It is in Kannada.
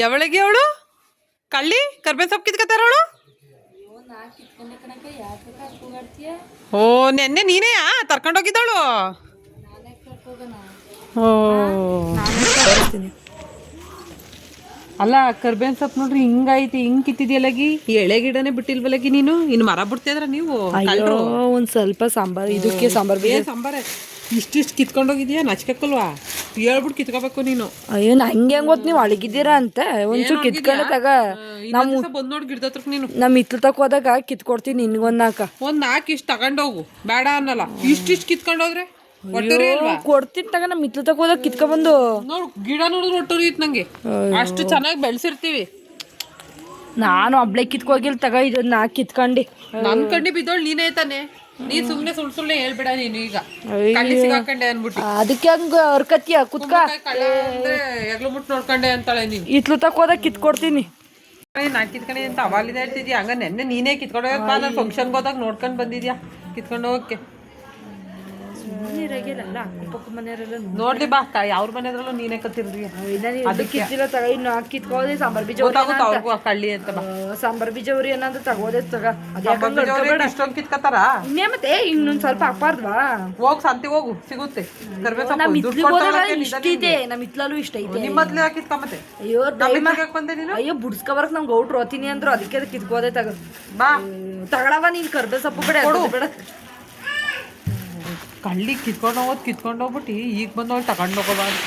ಯಾವಳಿಗೆ ಅವಳು ಕಳ್ಳಿ ಕರ್ಬೇವಿನ ಸೊಪ್ಪು ಕಿತ್ಕತ್ತಾರ ಅವಳು. ಓ ನೆನ್ನೆ ನೀನೇ ತರ್ಕೊಂಡೋಗಿದ್ದವಳು. ಓ ಅಲ್ಲ ಕರ್ಬೇವಿನ ಸೊಪ್ಪು ನೋಡ್ರಿ ಹಿಂಗೈತಿ, ಹಿಂಗ್ ಕಿತ್ತಿದ್ಯಲ್ಲಗಿ. ಎಳೆ ಗಿಡನೇ ಬಿಟ್ಟಿಲ್ವಲ್ಲಗಿ ನೀನು. ಇನ್ನು ಮರ ಬಿಡ್ತಿದ್ರ ನೀವು. ಒಂದ್ ಸ್ವಲ್ಪ ಸಾಂಬಾರ್ ಇದಕ್ಕೆ ಸಾಂಬಾರ್ ಸಾಂಬಾರ ಇಷ್ಟಿಷ್ಟು ಕಿತ್ಕೊಂಡೋಗಿದ್ಯಾ, ನಚ್ಕಲ್ವಾ? ಹೇಳ್ಬಿಟ್ಟು ಕಿತ್ಕೋಬೇಕು ನೀನು. ಅಯ್ಯೋ ನಂಗೆ ಹೆಂಗ್ ಗೊತ್ತು ನೀವು ಅಳಗಿದ್ದೀರಾ ಅಂತ. ಒಂಚೂರು ಕಿತ್ಕೊಂಡೆ ತಗ. ಬಂದ್ ನೋಡಿ ಗಿಡದ ಹತ್ರಕ್ ನೀನು. ನಮ್ ಹಿತ್ಲು ತಕ ಹೋದಾಗ ಕಿತ್ಕೊಡ್ತೀನಿ ನಿನ್ಗೊಂದ್ ನಾಲ್ಕು ಇಷ್ಟು ತಗೊಂಡೋಗು, ಬೇಡ ಅನ್ನಲ್ಲ. ಇಷ್ಟಿಷ್ಟು ಕಿತ್ಕೊಂಡೋದ್ರೆ ಕೊಡ್ತೀನಿ ತಗ. ನಮ್ ಹಿತ್ಲು ತಕ ಹೋದಾಗ ಕಿತ್ಕೊಬಂದು ನೋಡು. ಗಿಡ ನೋಡಿದ್ರೆ ಒಟ್ಟೂರಿ ಇತ್ತು ನಂಗೆ. ಅಷ್ಟು ಚೆನ್ನಾಗಿ ಬೆಳೆಸಿರ್ತೀವಿ. ನಾನು ಒಬ್ಳೆ ಕಿತ್ಕೋಗಿಲ್ ತಗ. ಇದನ್ನ ಕಿತ್ಕೊಂಡಿ ನನ್ ಕಂಡಿ ಬಿದ್ದೋಳು ನೀನೇ ತಾನೆ. ನೀ ಸುಮ್ನೆ ಸುಳ್ಳೆ ಹೇಳ್ಬೇಡ ನೀನು. ಈಗ ಕಳ್ಳಿ ಸಿಗಾಕೊಂಡೆ ಅನ್ಬಿಟ್ಟು ಅದಕ್ಕೆ ಹಂಗ ಹರ್ಕತಿಯ ಕುತ್ಕ ಅಂದ್ರೆ ಎಗ್ಲು ಮುಟ್ಟು ನೋಡ್ಕೊಂಡೆ ಅಂತಾಳೆ ನೀನು. ಹಿತ್ಲು ತಕ ಹೋದಾಗ ಕಿತ್ಕೊಡ್ತೀನಿ. ನಾ ಕಿತ್ಕೊಂಡೆ ಅಂತ ಅವಾಲಿದ ಹೇಳ್ತಿದ್ಯಾ. ಹಂಗ ನೆನ್ನೆ ನೀನೇ ಕಿತ್ಕೊಂಡೋಗಕ್ ಬಾ. ನಾನು ಫಂಕ್ಷನ್ಗೆ ಹೋದಾಗ ನೋಡ್ಕೊಂಡು ಬಂದಿದ್ಯಾ ಕಿತ್ಕೊಂಡು ಹೋಗಕ್ಕೆ. ನೋಡ್ಲಿ ಬಾ, ಯಾವ್ರ ಮನೆಯದ್ರಲ್ಲೂ ನೀನೇ ಕತ್ತಿರ್ರಿ. ಕಿತ್ತಿಲ್ಲ ತಗ. ಇನ್ನು ಕಿತ್ಕೋದೆ ಸಾಂಬಾರ್ ಬೀಜ ಕಳ್ಳಿ ಅಂತ ಬಾ. ಸಾಂಬಾರ್ ಬೀಜ ಉರಿ ಅನ್ನೋದು ತಗೋದೆ ತಗ. ಇಷ್ಟೊಂದು ಕಿತ್ಕತ್ತಾರ. ಇನ್ನೇ ಮತ್ತೆ ಇನ್ನೊಂದ್ ಸ್ವಲ್ಪ ಹಾಕ್ಬಾರ್ದ್ವಾ? ಹೋಗ್ ಸಂತಿಗೆ ಹೋಗು, ಸಿಗುತ್ತೆ. ನಮ್ ಇಷ್ಟ ಇದೆ. ನಮ್ ಇತ್ಲಲ್ಲೂ ಇಷ್ಟ ಐತೆ. ನಿಮ್ಮ ಮೊದ್ಲು ಕಿತ್ಕೊಂಬತ್ತೆ. ಅಯ್ಯೋ ಬಂದೆ ನೀನು. ಅಯ್ಯೋ ಬುಡ್ಸ್ಕೊಬರಕ್ ನಮ್ಗೆ ಔಟ್ರು ಓದ್ತೀನಿ ಅಂದ್ರು. ಅದಕ್ಕೆ ಕಿತ್ಕೋದೆ ತಗ. ಬಾ ತಗೊಳವ ನೀನ್ ಕರ್ಬೇ ಸೊಪ್ಪು ಕಡೆ ಬೇಡ. ಕಳ್ಳಿ ಕಿತ್ಕೊಂಡು ಹೋಗ್ಬಿಟ್ಟು ಈಗ ಬಂದವಳು ತಗೊಂಡು ಹೋಗೋಬಾರ್ದು.